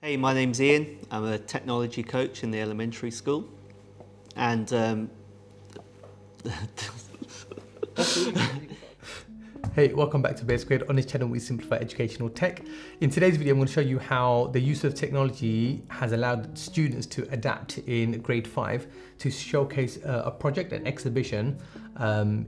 Hey, my name's Ian. I'm a technology coach in the elementary school, and Hey, welcome back to Bear Squared. On this channel, we simplify educational tech. In today's video, I'm going to show you how the use of technology has allowed students to adapt in grade 5 to showcase a project, an exhibition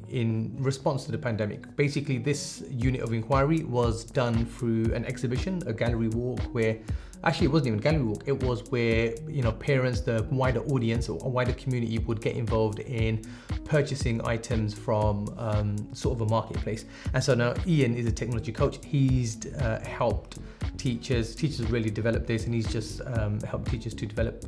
in response to the pandemic. Basically, this unit of inquiry was done through an exhibition, a gallery walk, where actually it wasn't even a gallery walk, it was where parents, the wider audience or a wider community would get involved in purchasing items from sort of a marketplace. And so now Ian is a technology coach. He's helped teachers really develop this, and he's just helped teachers to develop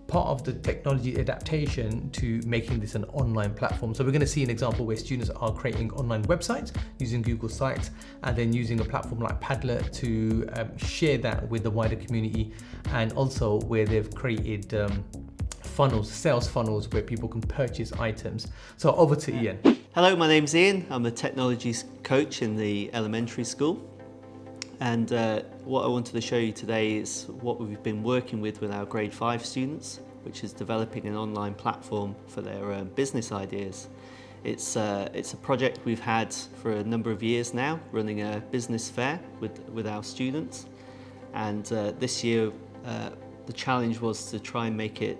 part of the technology adaptation to making this an online platform. So we're going to see an example where students are creating online websites using Google Sites, and then using a platform like Padlet to share that with the wider community, and also where they've created funnels, sales funnels, where people can purchase items. So over to Ian. Hello, my name's Ian. I'm a technology coach in the elementary school, and what I wanted to show you today is what we've been working with our grade 5 students, which is developing an online platform for their business ideas. It's a project we've had for a number of years now, running a business fair with our students, and this year the challenge was to try and make it,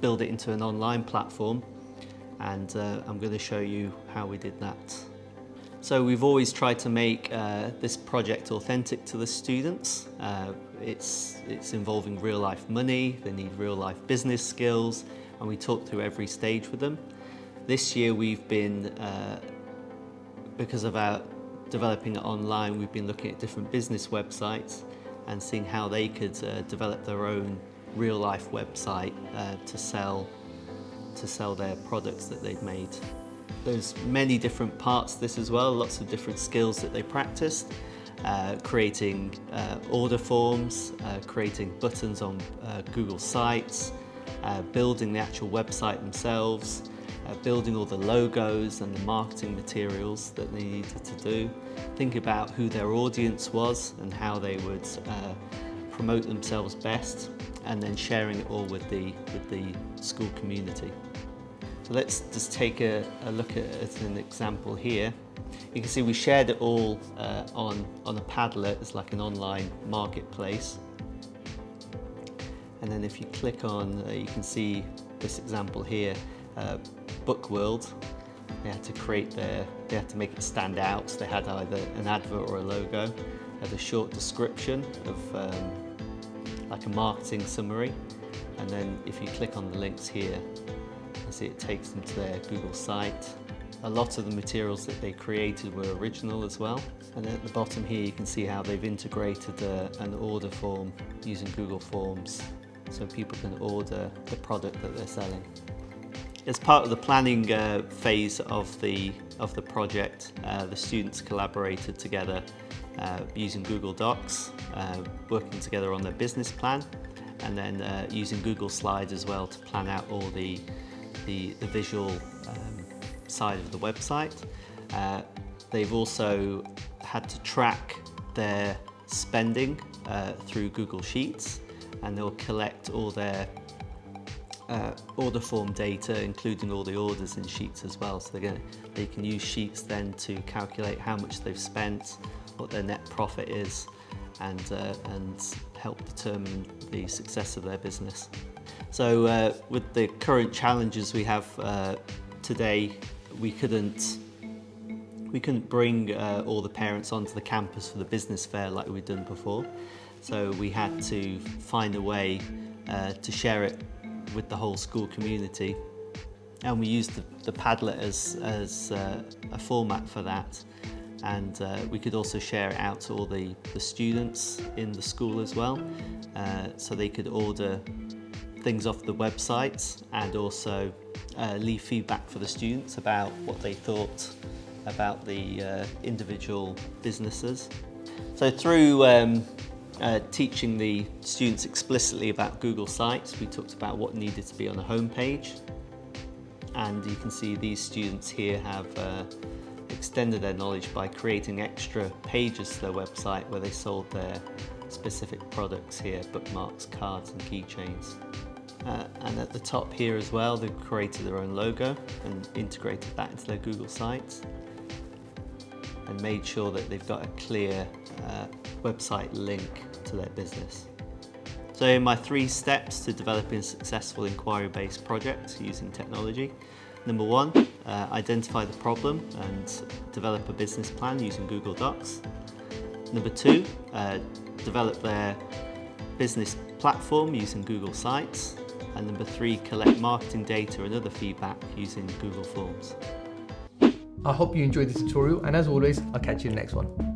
build it into an online platform, and I'm going to show you how we did that. So we've always tried to make this project authentic to the students. It's involving real life money, they need real life business skills, and we talk through every stage with them. This year we've been, because of our developing it online, we've been looking at different business websites and seeing how they could develop their own real life website to sell their products that they've made. There's many different parts to this as well, lots of different skills that they practiced, creating order forms, creating buttons on Google Sites, building the actual website themselves, building all the logos and the marketing materials that they needed to do, think about who their audience was and how they would promote themselves best, and then sharing it all with the school community. So let's just take a look at an example here. You can see we shared it all on a Padlet as like an online marketplace. And then if you click on, you can see this example here, Book World. They had to make it stand out. So they had either an advert or a logo. They had a short description of like a marketing summary. And then if you click on the links here, you see it takes them to their Google site. A lot of the materials that they created were original as well. And at the bottom here you can see how they've integrated an order form using Google Forms, so people can order the product that they're selling. As part of the planning phase of the project, the students collaborated together using Google Docs, working together on their business plan, and then using Google Slides as well to plan out all the visual side of the website. They've also had to track their spending through Google Sheets, and they'll collect all their order form data, including all the orders in Sheets as well. So they can use Sheets then to calculate how much they've spent, what their net profit is, and help determine the success of their business. So with the current challenges we have today, we couldn't bring all the parents onto the campus for the business fair like we'd done before. So we had to find a way to share it with the whole school community, and we used the Padlet as a format for that. And we could also share it out to all the students in the school as well, so they could order things off the website, and also leave feedback for the students about what they thought about the individual businesses. So through teaching the students explicitly about Google Sites, we talked about what needed to be on a home page, and you can see these students here have extended their knowledge by creating extra pages to their website where they sold specific products here, bookmarks, cards and keychains. And at the top here as well, they've created their own logo and integrated that into their Google sites and made sure that they've got a clear website link to their business. So my 3 steps to developing a successful inquiry-based project using technology. Number 1, identify the problem and develop a business plan using Google Docs. Number 2, develop their business platform using Google Sites. And number 3, collect marketing data and other feedback using Google Forms. I hope you enjoyed this tutorial, and as always, I'll catch you in the next one.